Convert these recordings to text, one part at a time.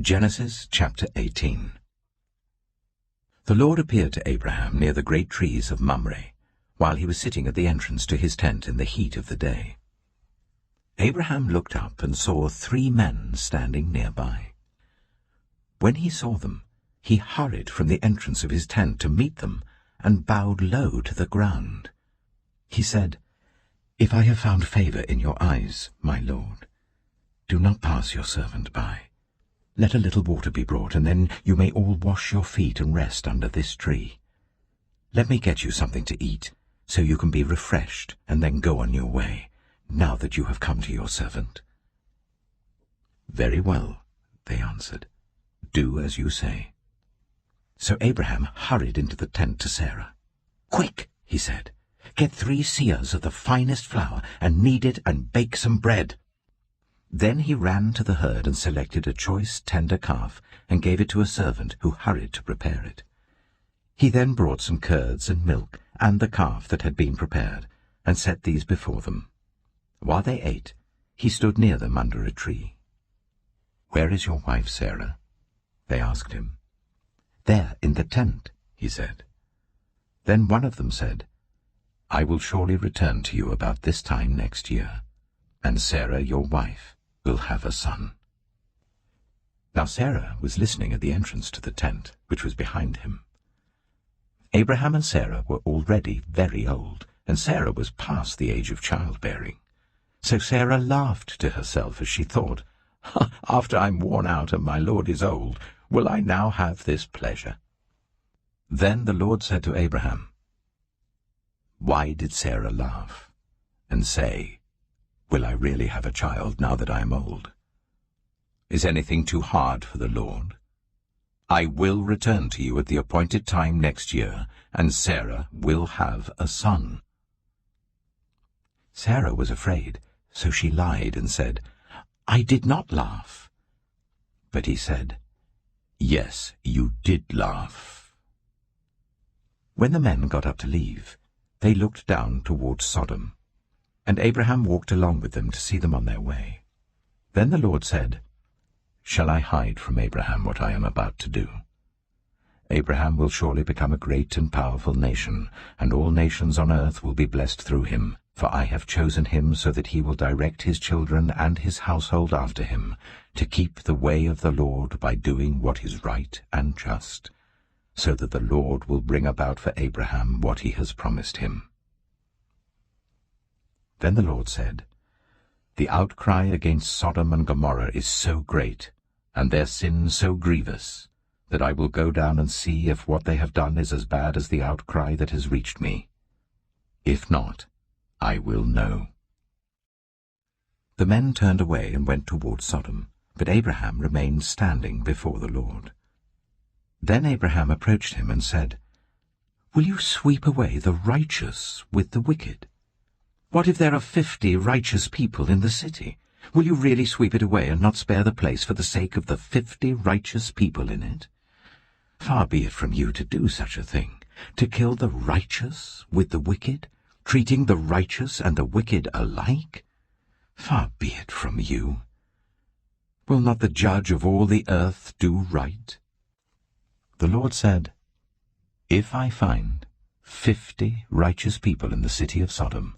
Genesis chapter 18. The Lord appeared to Abraham near the great trees of Mamre, while he was sitting at the entrance to his tent in the heat of the day. Abraham looked up and saw 3 men standing nearby. When he saw them, he hurried from the entrance of his tent to meet them and bowed low to the ground. He said, "If I have found favor in your eyes, my Lord, do not pass your servant by. Let a little water be brought, and then you may all wash your feet and rest under this tree. Let me get you something to eat, so you can be refreshed and then go on your way, now that you have come to your servant." "Very well," they answered. "Do as you say." So Abraham hurried into the tent to Sarah. "Quick," he said, "get 3 seahs of the finest flour and knead it and bake some bread." Then he ran to the herd and selected a choice tender calf and gave it to a servant who hurried to prepare it. He then brought some curds and milk and the calf that had been prepared and set these before them. While they ate, he stood near them under a tree. "Where is your wife Sarah?" they asked him. "There in the tent," he said. Then one of them said, "I will surely return to you about this time next year, and Sarah, your wife, will have a son." Now Sarah was listening at the entrance to the tent, which was behind him. Abraham and Sarah were already very old, and Sarah was past the age of childbearing. So Sarah laughed to herself as she thought, "After I'm worn out and my Lord is old, will I now have this pleasure?" Then the Lord said to Abraham, "Why did Sarah laugh and say, 'Will I really have a child now that I am old?' Is anything too hard for the Lord? I will return to you at the appointed time next year, and Sarah will have a son." Sarah was afraid, so she lied and said, "I did not laugh." But he said, "Yes, you did laugh." When the men got up to leave, they looked down toward Sodom, and Abraham walked along with them to see them on their way. Then the Lord said, "Shall I hide from Abraham what I am about to do? Abraham will surely become a great and powerful nation, and all nations on earth will be blessed through him, for I have chosen him so that he will direct his children and his household after him, to keep the way of the Lord by doing what is right and just, so that the Lord will bring about for Abraham what he has promised him." Then the Lord said, "The outcry against Sodom and Gomorrah is so great, and their sin so grievous, that I will go down and see if what they have done is as bad as the outcry that has reached me. If not, I will know." The men turned away and went toward Sodom, but Abraham remained standing before the Lord. Then Abraham approached him and said, "Will you sweep away the righteous with the wicked? What if there are 50 righteous people in the city? Will you really sweep it away and not spare the place for the sake of the 50 righteous people in it? Far be it from you to do such a thing, to kill the righteous with the wicked, treating the righteous and the wicked alike. Far be it from you. Will not the judge of all the earth do right?" The Lord said, "If I find 50 righteous people in the city of Sodom,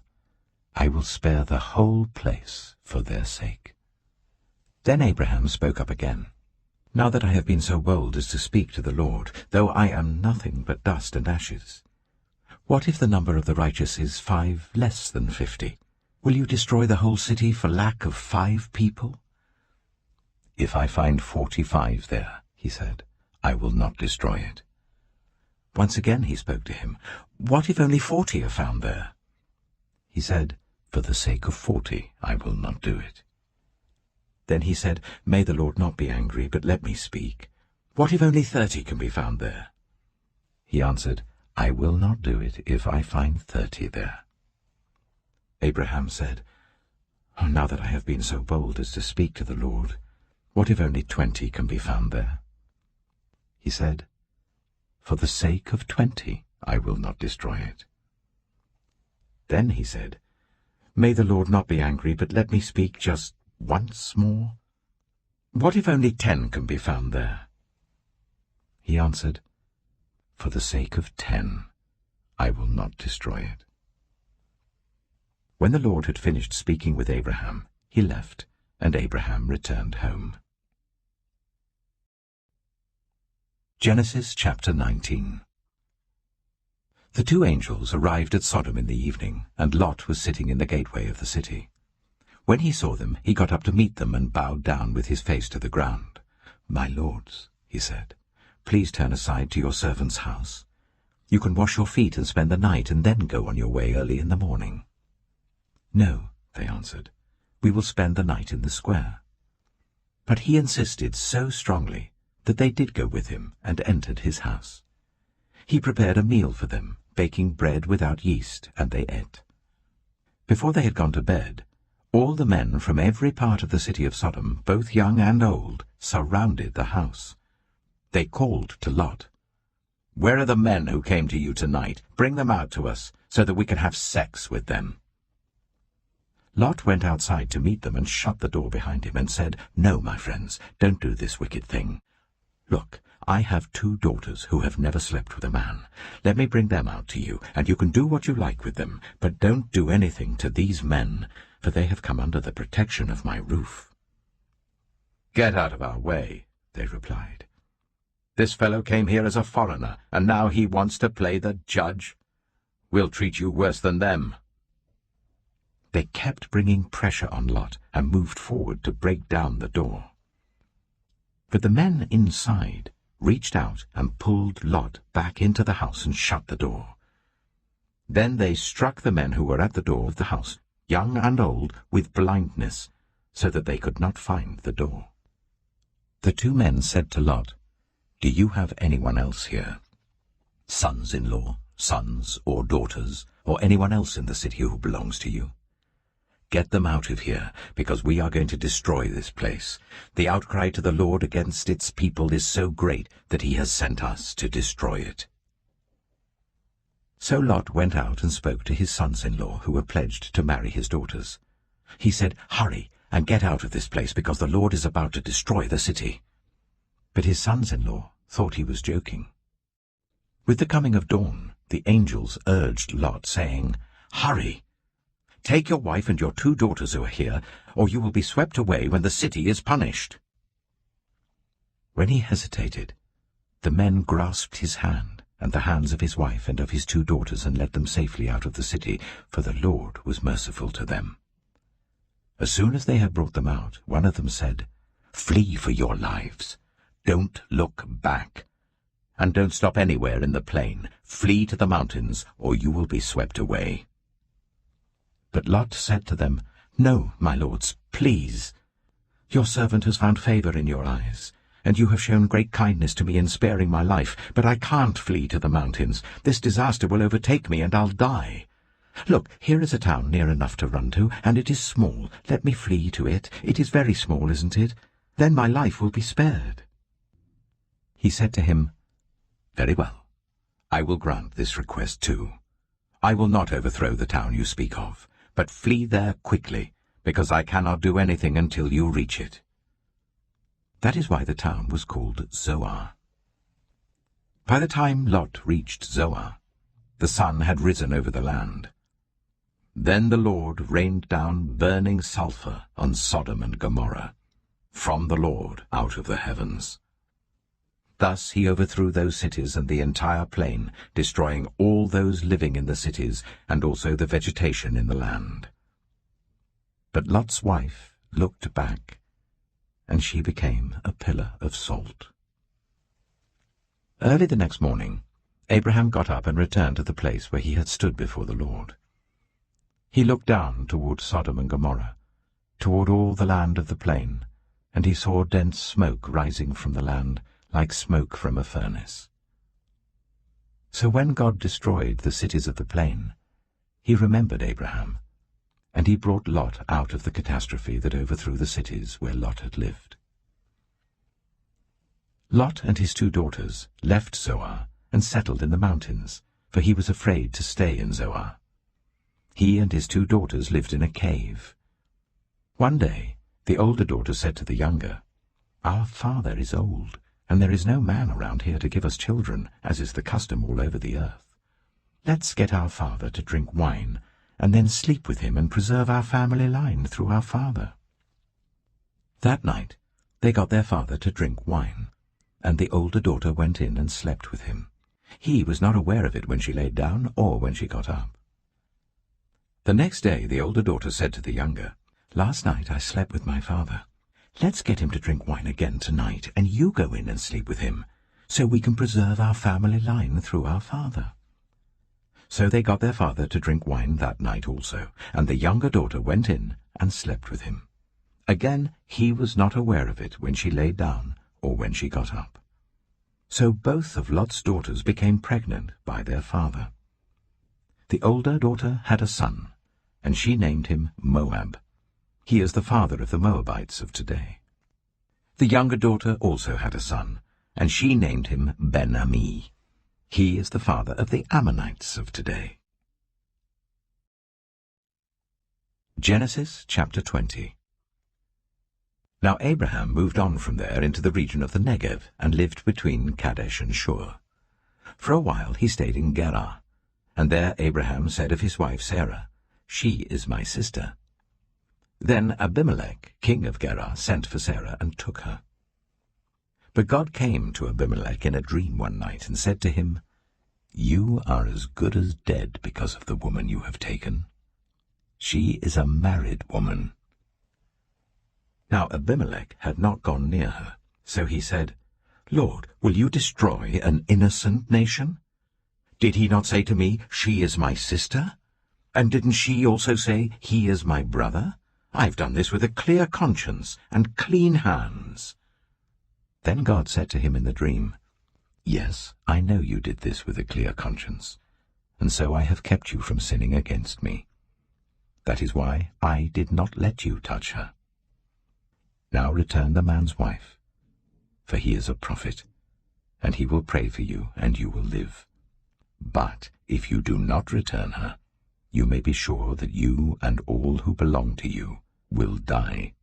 I will spare the whole place for their sake." Then Abraham spoke up again, "Now that I have been so bold as to speak to the Lord, though I am nothing but dust and ashes, what if the number of the righteous is 5 less than 50? Will you destroy the whole city for lack of 5 people?" "If I find 45 there," he said, "I will not destroy it." Once again he spoke to him, "What if only 40 are found there?" He said, "For the sake of 40, I will not do it." Then he said, "May the Lord not be angry, but let me speak. What if only 30 can be found there?" He answered, "I will not do it if I find 30 there." Abraham said, "Now that I have been so bold as to speak to the Lord, what if only 20 can be found there?" He said, "For the sake of 20, I will not destroy it." Then he said, "May the Lord not be angry, but let me speak just once more." What if only 10 can be found there?" He answered, "For the sake of 10, I will not destroy it." When the Lord had finished speaking with Abraham, he left, and Abraham returned home. Genesis chapter 19. The 2 angels arrived at Sodom in the evening, and Lot was sitting in the gateway of the city. When he saw them, he got up to meet them and bowed down with his face to the ground. "My lords," he said, "please turn aside to your servant's house. You can wash your feet and spend the night and then go on your way early in the morning." "No," they answered, "we will spend the night in the square." But he insisted so strongly that they did go with him and entered his house. He prepared a meal for them, baking bread without yeast, and they ate. Before they had gone to bed, all the men from every part of the city of Sodom, both young and old, surrounded the house. They called to Lot, "Where are the men who came to you tonight? Bring them out to us, so that we can have sex with them." Lot went outside to meet them and shut the door behind him and said, "No, my friends, don't do this wicked thing. Look, I have 2 daughters who have never slept with a man. Let me bring them out to you, and you can do what you like with them, but don't do anything to these men, for they have come under the protection of my roof." "Get out of our way," they replied. "This fellow came here as a foreigner, and now he wants to play the judge. We'll treat you worse than them." They kept bringing pressure on Lot and moved forward to break down the door. But the men inside reached out and pulled Lot back into the house and shut the door. Then they struck the men who were at the door of the house, young and old, with blindness, so that they could not find the door. The 2 men said to Lot, "Do you have anyone else here? Sons-in-law, sons or daughters, or anyone else in the city who belongs to you? Get them out of here, because we are going to destroy this place. The outcry to the Lord against its people is so great that he has sent us to destroy it." So Lot went out and spoke to his sons-in-law, who were pledged to marry his daughters. He said, "Hurry and get out of this place, because the Lord is about to destroy the city." But his sons-in-law thought he was joking. With the coming of dawn, the angels urged Lot, saying, "Hurry! Take your wife and your 2 daughters who are here, or you will be swept away when the city is punished." When he hesitated, the men grasped his hand and the hands of his wife and of his 2 daughters and led them safely out of the city, for the Lord was merciful to them. As soon as they had brought them out, one of them said, "Flee for your lives. Don't look back. And don't stop anywhere in the plain. Flee to the mountains, or you will be swept away." But Lot said to them, "No, my lords, please. Your servant has found favor in your eyes, and you have shown great kindness to me in sparing my life, but I can't flee to the mountains. This disaster will overtake me, and I'll die. Look, here is a town near enough to run to, and it is small. Let me flee to it. It is very small, isn't it? Then my life will be spared." He said to him, "Very well. I will grant this request too. I will not overthrow the town you speak of, but flee there quickly, because I cannot do anything until you reach it." That is why the town was called Zoar. By the time Lot reached Zoar, the sun had risen over the land. Then the Lord rained down burning sulfur on Sodom and Gomorrah, from the Lord out of the heavens. Thus he overthrew those cities and the entire plain, destroying all those living in the cities and also the vegetation in the land. But Lot's wife looked back, and she became a pillar of salt. Early the next morning, Abraham got up and returned to the place where he had stood before the Lord. He looked down toward Sodom and Gomorrah, toward all the land of the plain, and he saw dense smoke rising from the land, like smoke from a furnace. So when God destroyed the cities of the plain, he remembered Abraham, and he brought Lot out of the catastrophe that overthrew the cities where Lot had lived. Lot and his 2 daughters left Zoar and settled in the mountains, for he was afraid to stay in Zoar. He and his 2 daughters lived in a cave. One day the older daughter said to the younger, Our father is old, and there is no man around here to give us children, as is the custom all over the earth. Let's get our father to drink wine, and then sleep with him and preserve our family line through our father." That night they got their father to drink wine, and the older daughter went in and slept with him. He was not aware of it when she laid down or when she got up. The next day the older daughter said to the younger, "Last night I slept with my father. Let's get him to drink wine again tonight, and you go in and sleep with him, so we can preserve our family line through our father." So they got their father to drink wine that night also, and the younger daughter went in and slept with him. Again he was not aware of it when she lay down or when she got up. So both of Lot's daughters became pregnant by their father. The older daughter had a son, and she named him Moab. He is the father of the Moabites of today. The younger daughter also had a son, and she named him Ben-Ami. He is the father of the Ammonites of today. Genesis chapter 20. Now Abraham moved on from there into the region of the Negev and lived between Kadesh and Shur. For a while he stayed in Gerar, and there Abraham said of his wife Sarah, "She is my sister." Then Abimelech, king of Gerar, sent for Sarah and took her. But God came to Abimelech in a dream one night and said to him, "You are as good as dead because of the woman you have taken. She is a married woman." Now Abimelech had not gone near her, so he said, "Lord, will you destroy an innocent nation? Did he not say to me, 'She is my sister'? And didn't she also say, 'He is my brother'? I've done this with a clear conscience and clean hands." Then God said to him in the dream, "Yes, I know you did this with a clear conscience, and so I have kept you from sinning against me. That is why I did not let you touch her. Now return the man's wife, for he is a prophet, and he will pray for you, and you will live. But if you do not return her, you may be sure that you and all who belong to you will die."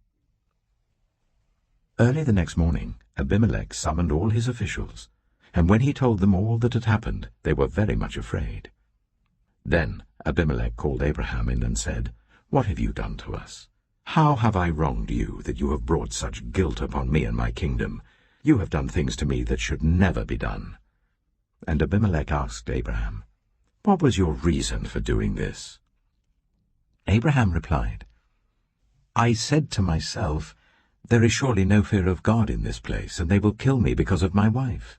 Early the next morning, Abimelech summoned all his officials, and when he told them all that had happened, they were very much afraid. Then Abimelech called Abraham in and said, "What have you done to us? How have I wronged you that you have brought such guilt upon me and my kingdom? You have done things to me that should never be done." And Abimelech asked Abraham, "What was your reason for doing this?" Abraham replied, "I said to myself, 'There is surely no fear of God in this place, and they will kill me because of my wife.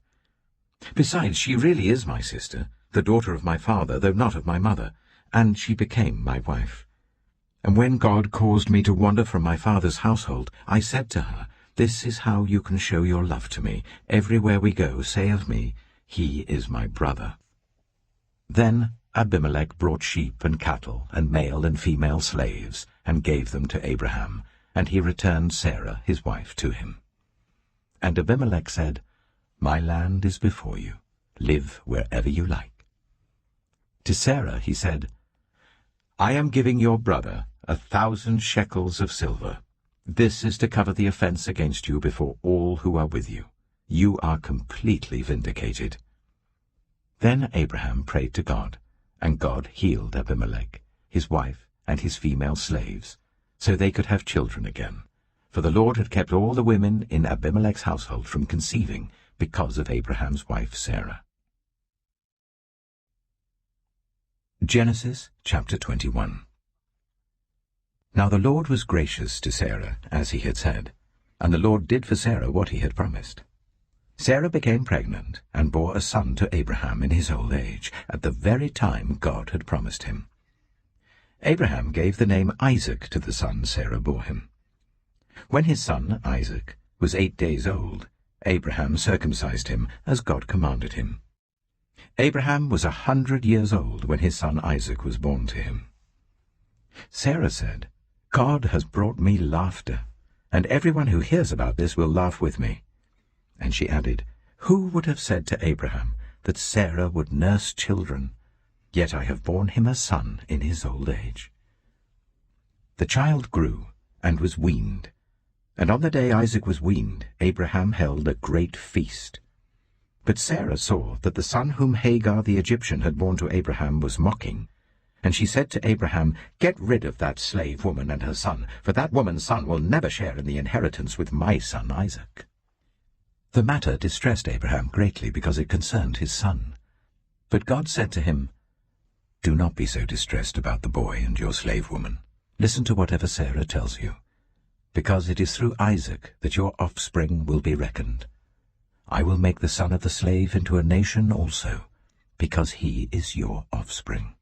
Besides, she really is my sister, the daughter of my father, though not of my mother, and she became my wife. And when God caused me to wander from my father's household, I said to her, This is how you can show your love to me. Everywhere we go, say of me, He is my brother.'" Then Abimelech brought sheep and cattle and male and female slaves and gave them to Abraham, and he returned Sarah his wife to him. And Abimelech said, "My land is before you. Live wherever you like." To Sarah he said, "I am giving your brother 1,000 shekels of silver. This is to cover the offense against you before all who are with you. You are completely vindicated." Then Abraham prayed to God, and God healed Abimelech, his wife, and his female slaves, so they could have children again. For the Lord had kept all the women in Abimelech's household from conceiving because of Abraham's wife Sarah. Genesis chapter 21. Now the Lord was gracious to Sarah, as he had said, and the Lord did for Sarah what he had promised. Sarah became pregnant and bore a son to Abraham in his old age, at the very time God had promised him. Abraham gave the name Isaac to the son Sarah bore him. When his son, Isaac, was 8 days old, Abraham circumcised him as God commanded him. Abraham was 100 years old when his son Isaac was born to him. Sarah said, "God has brought me laughter, and everyone who hears about this will laugh with me." And she added, "Who would have said to Abraham that Sarah would nurse children? Yet I have borne him a son in his old age." The child grew and was weaned, And on the day Isaac was weaned, Abraham held a great feast. But Sarah saw that the son whom Hagar the Egyptian had borne to Abraham was mocking. And she said to Abraham, "Get rid of that slave woman and her son, for that woman's son will never share in the inheritance with my son Isaac." The matter distressed Abraham greatly because it concerned his son. But God said to him, "Do not be so distressed about the boy and your slave woman. Listen to whatever Sarah tells you, because it is through Isaac that your offspring will be reckoned. I will make the son of the slave into a nation also, because he is your offspring."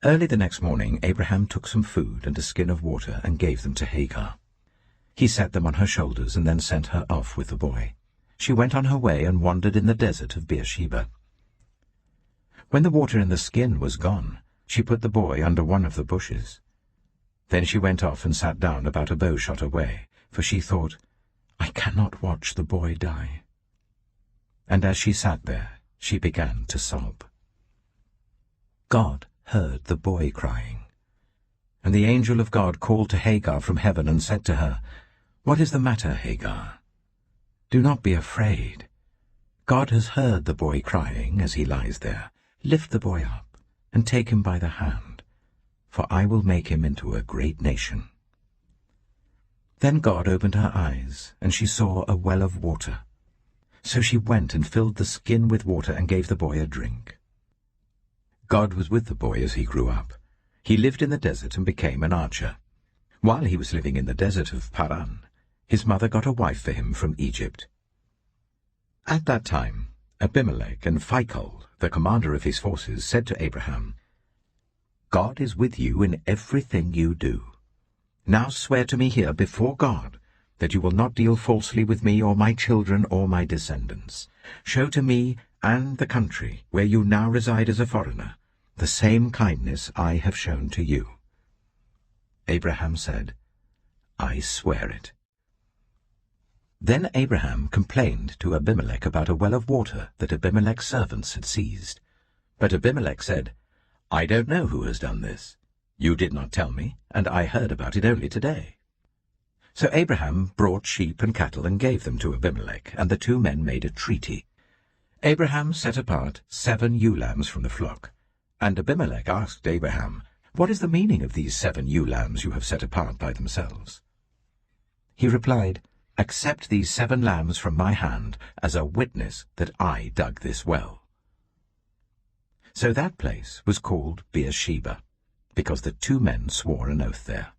Early the next morning Abraham took some food and a skin of water and gave them to Hagar. He set them on her shoulders and then sent her off with the boy. She went on her way and wandered in the desert of Beersheba. When the water in the skin was gone, she put the boy under one of the bushes. Then she went off and sat down about a bowshot away, for she thought, "I cannot watch the boy die." And as she sat there, she began to sob. God heard the boy crying. And the angel of God called to Hagar from heaven and said to her, "What is the matter, Hagar? Do not be afraid. God has heard the boy crying as he lies there. Lift the boy up and take him by the hand, for I will make him into a great nation." Then God opened her eyes, and she saw a well of water. So she went and filled the skin with water and gave the boy a drink. God was with the boy as he grew up. He lived in the desert and became an archer. While he was living in the desert of Paran, his mother got a wife for him from Egypt. At that time, Abimelech and Phicol, the commander of his forces, said to Abraham, "God is with you in everything you do. Now swear to me here before God that you will not deal falsely with me or my children or my descendants. Show to me and the country where you now reside as a foreigner the same kindness I have shown to you." Abraham said, "I swear it." Then Abraham complained to Abimelech about a well of water that Abimelech's servants had seized. But Abimelech said, "I don't know who has done this. You did not tell me, and I heard about it only today." So Abraham brought sheep and cattle and gave them to Abimelech, and the two men made a treaty. Abraham set apart 7 ewe lambs from the flock, and Abimelech asked Abraham, "What is the meaning of these 7 ewe lambs you have set apart by themselves?" He replied, "Accept these 7 lambs from my hand as a witness that I dug this well." So that place was called Beersheba, because the 2 men swore an oath there.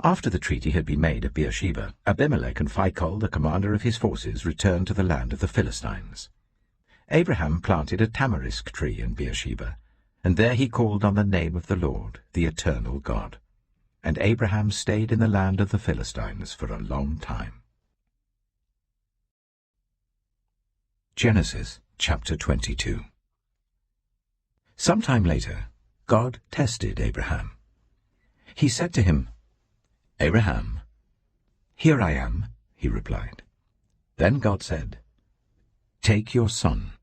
After the treaty had been made at Beersheba, Abimelech and Phicol, the commander of his forces, returned to the land of the Philistines. Abraham planted a tamarisk tree in Beersheba, and there he called on the name of the Lord, the eternal God. And Abraham stayed in the land of the Philistines for a long time. Genesis chapter 22. Sometime later, God tested Abraham. He said to him, "Abraham." "Here I am," he replied. Then God said, "Take your son,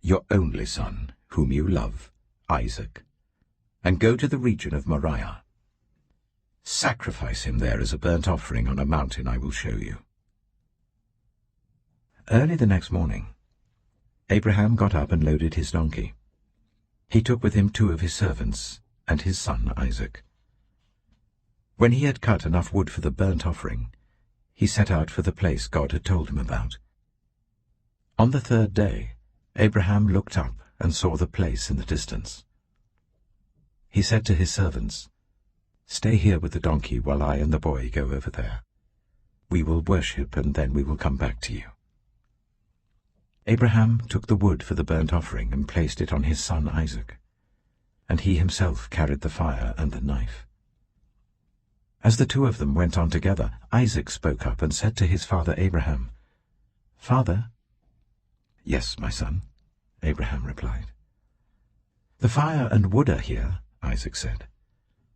your only son, whom you love, Isaac, and go to the region of Moriah. Sacrifice him there as a burnt offering on a mountain I will show you." Early the next morning, Abraham got up and loaded his donkey. He took with him 2 of his servants and his son Isaac. When he had cut enough wood for the burnt offering, he set out for the place God had told him about. On the 3rd day, Abraham looked up and saw the place in the distance. He said to his servants, "Stay here with the donkey while I and the boy go over there. We will worship, and then we will come back to you." Abraham took the wood for the burnt offering and placed it on his son Isaac, and he himself carried the fire and the knife. As the 2 of them went on together, Isaac spoke up and said to his father Abraham, "Father?" "Yes, my son," Abraham replied. "The fire and wood are here," Isaac said.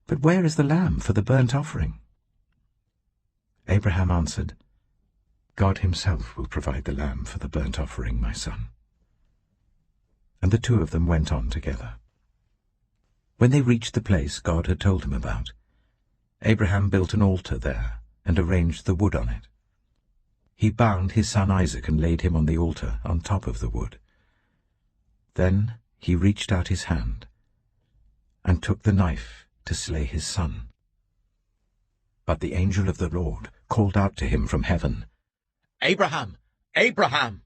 "But where is the lamb for the burnt offering?" Abraham answered, "God himself will provide the lamb for the burnt offering, my son." And the 2 of them went on together. When they reached the place God had told him about, Abraham built an altar there and arranged the wood on it. He bound his son Isaac and laid him on the altar on top of the wood. Then he reached out his hand and took the knife to slay his son. But the angel of the Lord called out to him from heaven, "Abraham! Abraham!"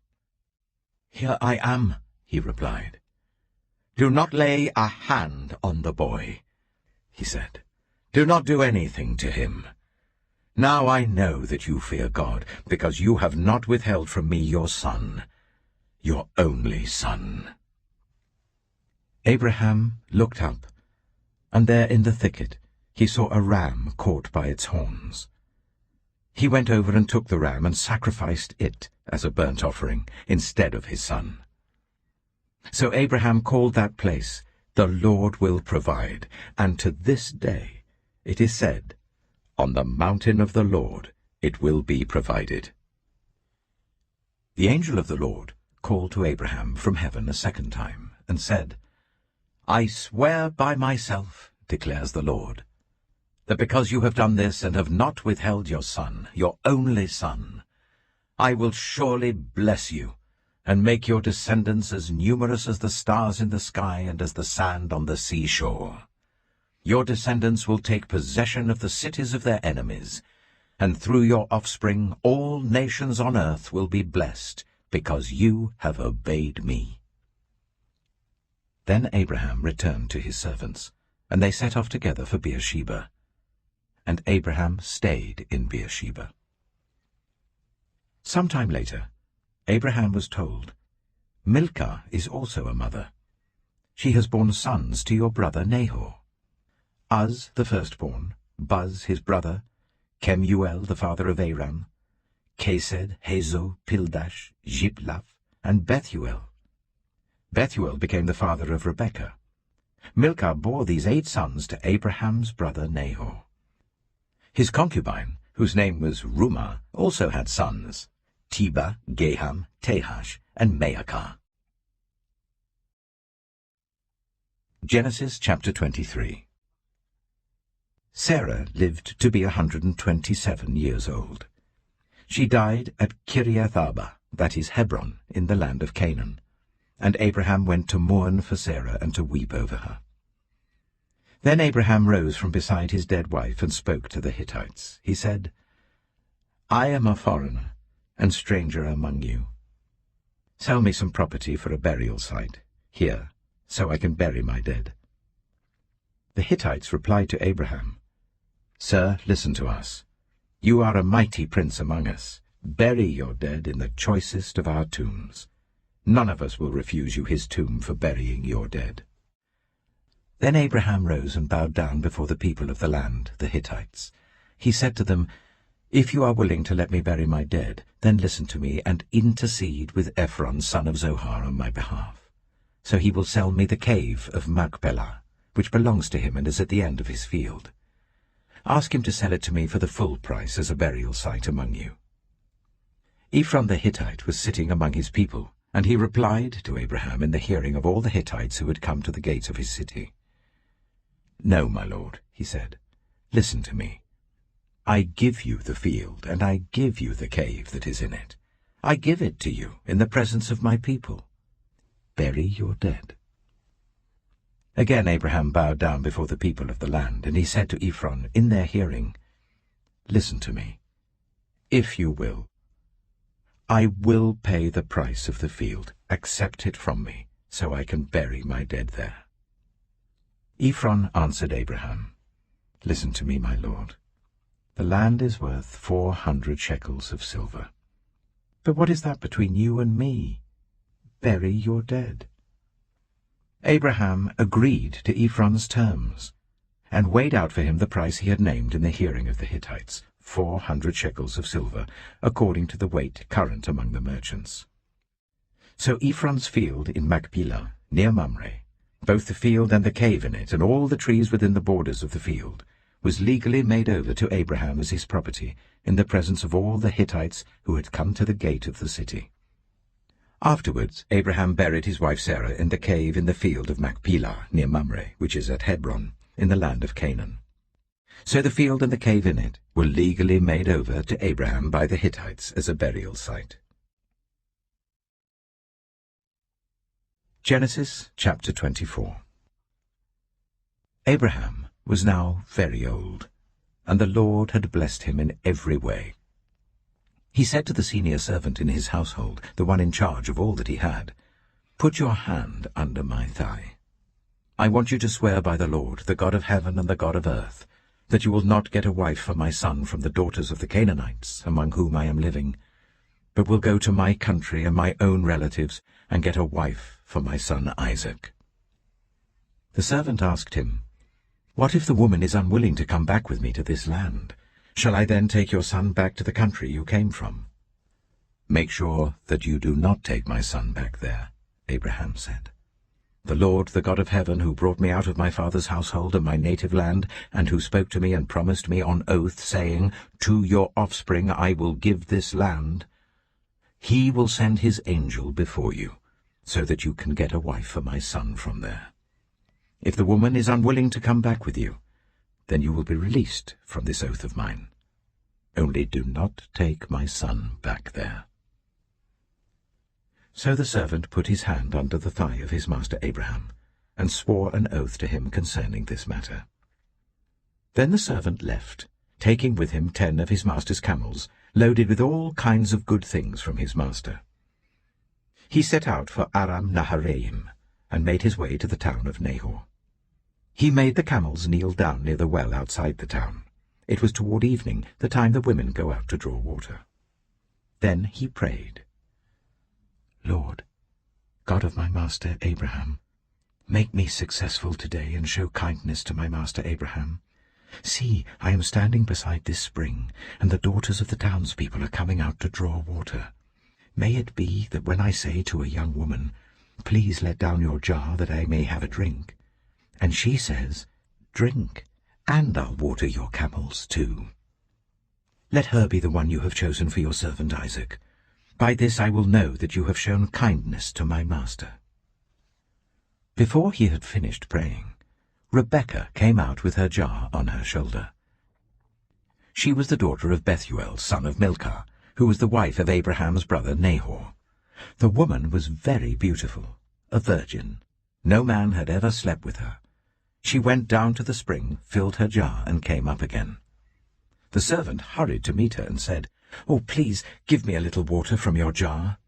"Here I am," he replied. "Do not lay a hand on the boy," he said. "Do not do anything to him. Now I know that you fear God, because you have not withheld from me your son, your only son." Abraham looked up, and there in the thicket he saw a ram caught by its horns. He went over and took the ram and sacrificed it as a burnt offering instead of his son. So Abraham called that place, "The Lord will provide," and to this day it is said, "On the mountain of the Lord it will be provided." The angel of the Lord called to Abraham from heaven a second time and said, "I swear by myself, declares the Lord, that because you have done this and have not withheld your son, your only son, I will surely bless you and make your descendants as numerous as the stars in the sky and as the sand on the seashore. Your descendants will take possession of the cities of their enemies, and through your offspring all nations on earth will be blessed, because you have obeyed me." Then Abraham returned to his servants, and they set off together for Beersheba. And Abraham stayed in Beersheba. Some time later, Abraham was told, "Milcah is also a mother. She has borne sons to your brother Nahor. Uz the firstborn, Buz his brother, Kemuel the father of Aram, Kesed, Hazo, Pildash, Jiplaph, and Bethuel. Bethuel became the father of Rebekah. Milcah bore these 8 sons to Abraham's brother Nahor. His concubine, whose name was Rumah, also had sons, Teba, Gaham, Tahash, and Maacah. Genesis chapter 23. Sarah lived to be 127 years old. She died at Kiriath-arba, that is Hebron, in the land of Canaan, and Abraham went to mourn for Sarah and to weep over her. Then Abraham rose from beside his dead wife and spoke to the Hittites. He said, "I am a foreigner and stranger among you. Sell me some property for a burial site here, so I can bury my dead." The Hittites replied to Abraham, "Sir, listen to us. You are a mighty prince among us. Bury your dead in the choicest of our tombs. None of us will refuse you his tomb for burying your dead." Then Abraham rose and bowed down before the people of the land, the Hittites. He said to them, "If you are willing to let me bury my dead, then listen to me and intercede with Ephron, son of Zohar, on my behalf. So he will sell me the cave of Machpelah, which belongs to him and is at the end of his field. Ask him to sell it to me for the full price as a burial site among you." Ephron the Hittite was sitting among his people, and he replied to Abraham in the hearing of all the Hittites who had come to the gates of his city. "No, my lord," he said, "listen to me. I give you the field, and I give you the cave that is in it. I give it to you in the presence of my people. Bury your dead." Again Abraham bowed down before the people of the land, and he said to Ephron in their hearing, "Listen to me. If you will, I will pay the price of the field. Accept it from me, so I can bury my dead there." Ephron answered Abraham, "Listen to me, my lord. The land is worth 400 shekels of silver. But what is that between you and me? Bury your dead." Abraham agreed to Ephron's terms, and weighed out for him the price he had named in the hearing of the Hittites, 400 shekels of silver, according to the weight current among the merchants. So Ephron's field in Machpelah, near Mamre, both the field and the cave in it, and all the trees within the borders of the field, was legally made over to Abraham as his property, in the presence of all the Hittites who had come to the gate of the city. Afterwards Abraham buried his wife Sarah in the cave in the field of Machpelah, near Mamre, which is at Hebron, in the land of Canaan. So the field and the cave in it were legally made over to Abraham by the Hittites as a burial site. Genesis chapter 24. Abraham was now very old, and the Lord had blessed him in every way. He said to the senior servant in his household, the one in charge of all that he had, "Put your hand under my thigh. I want you to swear by the Lord, the God of heaven and the God of earth, that you will not get a wife for my son from the daughters of the Canaanites, among whom I am living, but will go to my country and my own relatives and get a wife for my son Isaac." The servant asked him, "What if the woman is unwilling to come back with me to this land? Shall I then take your son back to the country you came from?" "Make sure that you do not take my son back there," Abraham said. "The Lord, the God of heaven, who brought me out of my father's household and my native land, and who spoke to me and promised me on oath, saying, 'To your offspring I will give this land,' he will send his angel before you, so that you can get a wife for my son from there. If the woman is unwilling to come back with you, then you will be released from this oath of mine. Only do not take my son back there." So the servant put his hand under the thigh of his master Abraham, and swore an oath to him concerning this matter. Then the servant left, taking with him 10 of his master's camels, loaded with all kinds of good things from his master. He set out for Aram Naharaim, and made his way to the town of Nahor. He made the camels kneel down near the well outside the town. It was toward evening, the time the women go out to draw water. Then he prayed, "Lord, God of my master Abraham, make me successful today and show kindness to my master Abraham. See, I am standing beside this spring, and the daughters of the townspeople are coming out to draw water. May it be that when I say to a young woman, 'Please let down your jar that I may have a drink,' and she says, 'Drink, and I'll water your camels too.' Let her be the one you have chosen for your servant Isaac. By this I will know that you have shown kindness to my master." Before he had finished praying, Rebekah came out with her jar on her shoulder. She was the daughter of Bethuel, son of Milcah, who was the wife of Abraham's brother Nahor. The woman was very beautiful, a virgin. No man had ever slept with her. She went down to the spring, filled her jar, and came up again. The servant hurried to meet her and said, "Oh, please, give me a little water from your jar."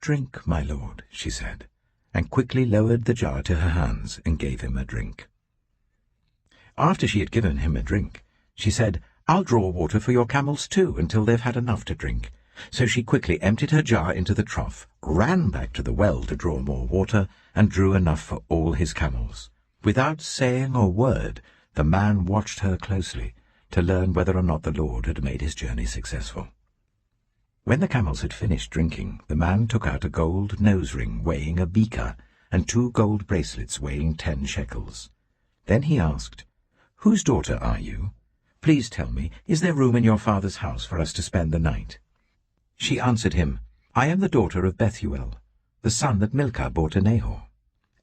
"Drink, my lord," she said, and quickly lowered the jar to her hands and gave him a drink. After she had given him a drink, she said, "I'll draw water for your camels too until they've had enough to drink." So she quickly emptied her jar into the trough, ran back to the well to draw more water, and drew enough for all his camels. Without saying a word, the man watched her closely to learn whether or not the Lord had made his journey successful. When the camels had finished drinking, the man took out a gold nose ring weighing a beaker and 2 gold bracelets weighing 10 shekels. Then he asked, "Whose daughter are you? Please tell me, is there room in your father's house for us to spend the night?" She answered him, "I am the daughter of Bethuel, the son that Milcah bore to Nahor."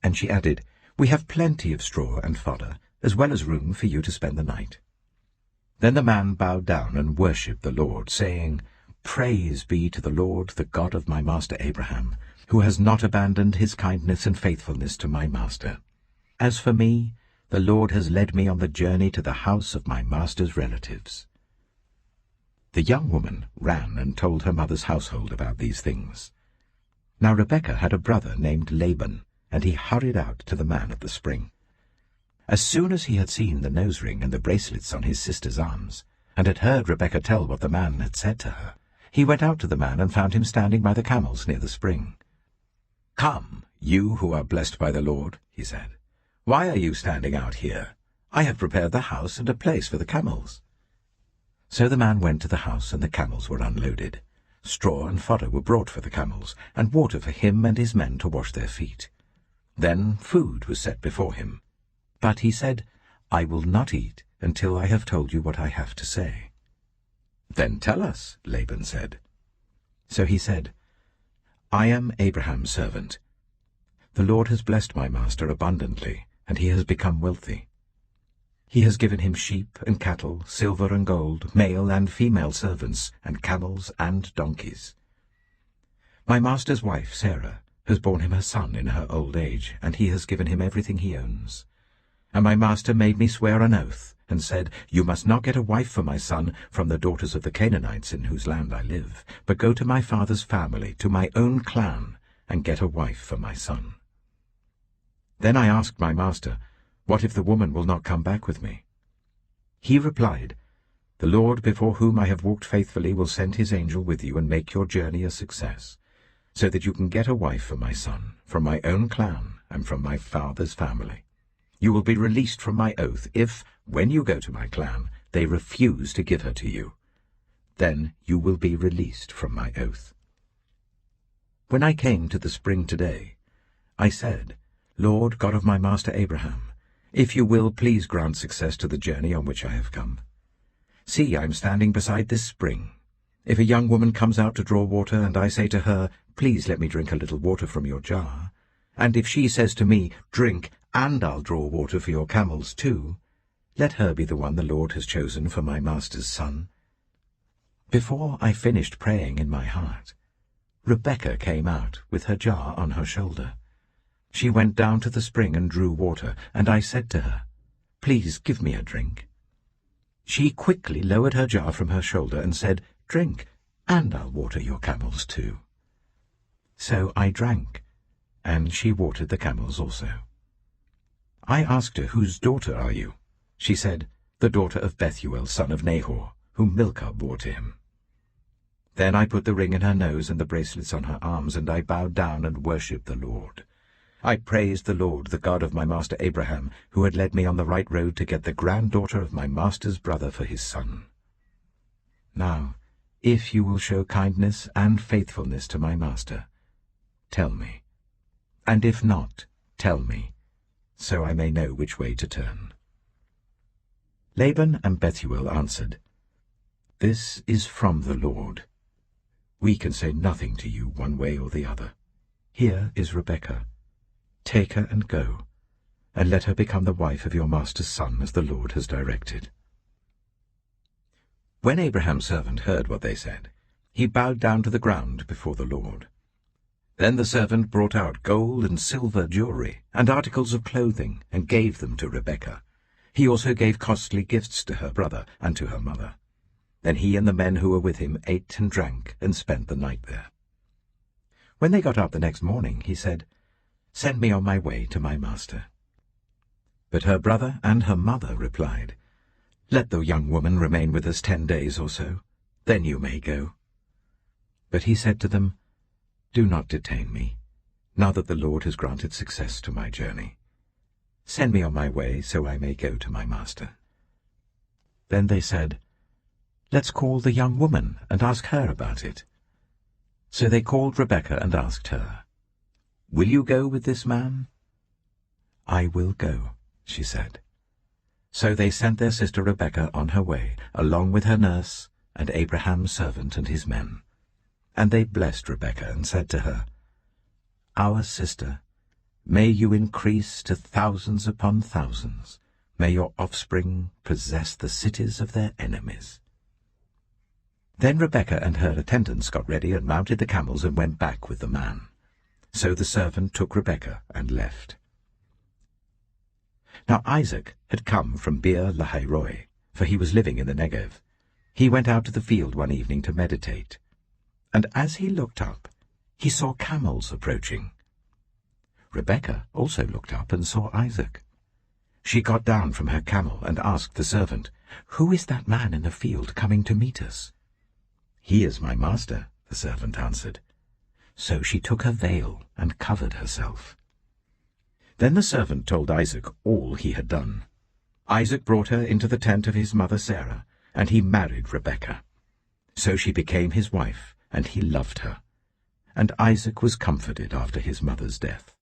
And she added, "We have plenty of straw and fodder, as well as room for you to spend the night." Then the man bowed down and worshipped the Lord, saying, "Praise be to the Lord, the God of my master Abraham, who has not abandoned his kindness and faithfulness to my master. As for me, the Lord has led me on the journey to the house of my master's relatives." The young woman ran and told her mother's household about these things. Now Rebekah had a brother named Laban, and he hurried out to the man at the spring. As soon as he had seen the nose ring and the bracelets on his sister's arms, and had heard Rebekah tell what the man had said to her, he went out to the man and found him standing by the camels near the spring. "Come, you who are blessed by the Lord," he said. "Why are you standing out here? I have prepared the house and a place for the camels." So the man went to the house, and the camels were unloaded. Straw and fodder were brought for the camels, and water for him and his men to wash their feet. Then food was set before him. But he said, "I will not eat until I have told you what I have to say." "Then tell us," Laban said. So he said, "I am Abraham's servant. The Lord has blessed my master abundantly, and he has become wealthy. He has given him sheep and cattle, silver and gold, male and female servants, and camels and donkeys. My master's wife, Sarah, has borne him a son in her old age, and he has given him everything he owns. And my master made me swear an oath, and said, You must not get a wife for my son from the daughters of the Canaanites in whose land I live, but go to my father's family, to my own clan, and get a wife for my son. Then I asked my master, What if the woman will not come back with me? He replied, The Lord before whom I have walked faithfully will send his angel with you and make your journey a success, so that you can get a wife for my son, from my own clan and from my father's family. You will be released from my oath if, when you go to my clan, they refuse to give her to you. Then you will be released from my oath. When I came to the spring today, I said, Lord God of my master Abraham, if you will, please grant success to the journey on which I have come. See, I am standing beside this spring. If a young woman comes out to draw water, and I say to her, Please let me drink a little water from your jar, and if she says to me, Drink, and I'll draw water for your camels too, let her be the one the Lord has chosen for my master's son. Before I finished praying in my heart, Rebekah came out with her jar on her shoulder. She went down to the spring and drew water, and I said to her, Please give me a drink. She quickly lowered her jar from her shoulder and said, Drink, and I'll water your camels too. So I drank, and she watered the camels also. I asked her, Whose daughter are you? She said, The daughter of Bethuel, son of Nahor, whom Milcah bore to him. Then I put the ring in her nose and the bracelets on her arms, and I bowed down and worshipped the Lord. I praised the Lord, the God of my master Abraham, who had led me on the right road to get the granddaughter of my master's brother for his son. Now, if you will show kindness and faithfulness to my master, tell me. And if not, tell me, so I may know which way to turn. Laban and Bethuel answered, This is from the Lord. We can say nothing to you one way or the other. Here is Rebekah. Take her and go, and let her become the wife of your master's son, as the Lord has directed. When Abraham's servant heard what they said, he bowed down to the ground before the Lord. Then the servant brought out gold and silver jewelry and articles of clothing and gave them to Rebekah. He also gave costly gifts to her brother and to her mother. Then he and the men who were with him ate and drank and spent the night there. When they got up the next morning, he said, Send me on my way to my master. But her brother and her mother replied, Let the young woman remain with us 10 days or so, then you may go. But he said to them, Do not detain me, now that the Lord has granted success to my journey. Send me on my way so I may go to my master. Then they said, Let's call the young woman and ask her about it. So they called Rebekah and asked her, Will you go with this man? I will go, she said. So they sent their sister Rebekah on her way, along with her nurse and Abraham's servant and his men. And they blessed Rebekah and said to her, Our sister, may you increase to thousands upon thousands. May your offspring possess the cities of their enemies. Then Rebekah and her attendants got ready and mounted the camels and went back with the man. So the servant took Rebekah and left. Now Isaac had come from Beer Lahai-roi, for he was living in the Negev. He went out to the field one evening to meditate, and as he looked up, he saw camels approaching. Rebekah also looked up and saw Isaac. She got down from her camel and asked the servant, Who is that man in the field coming to meet us? He is my master, the servant answered. So she took her veil and covered herself. Then the servant told Isaac all he had done. Isaac brought her into the tent of his mother Sarah, and he married Rebekah. So she became his wife, and he loved her. And Isaac was comforted after his mother's death.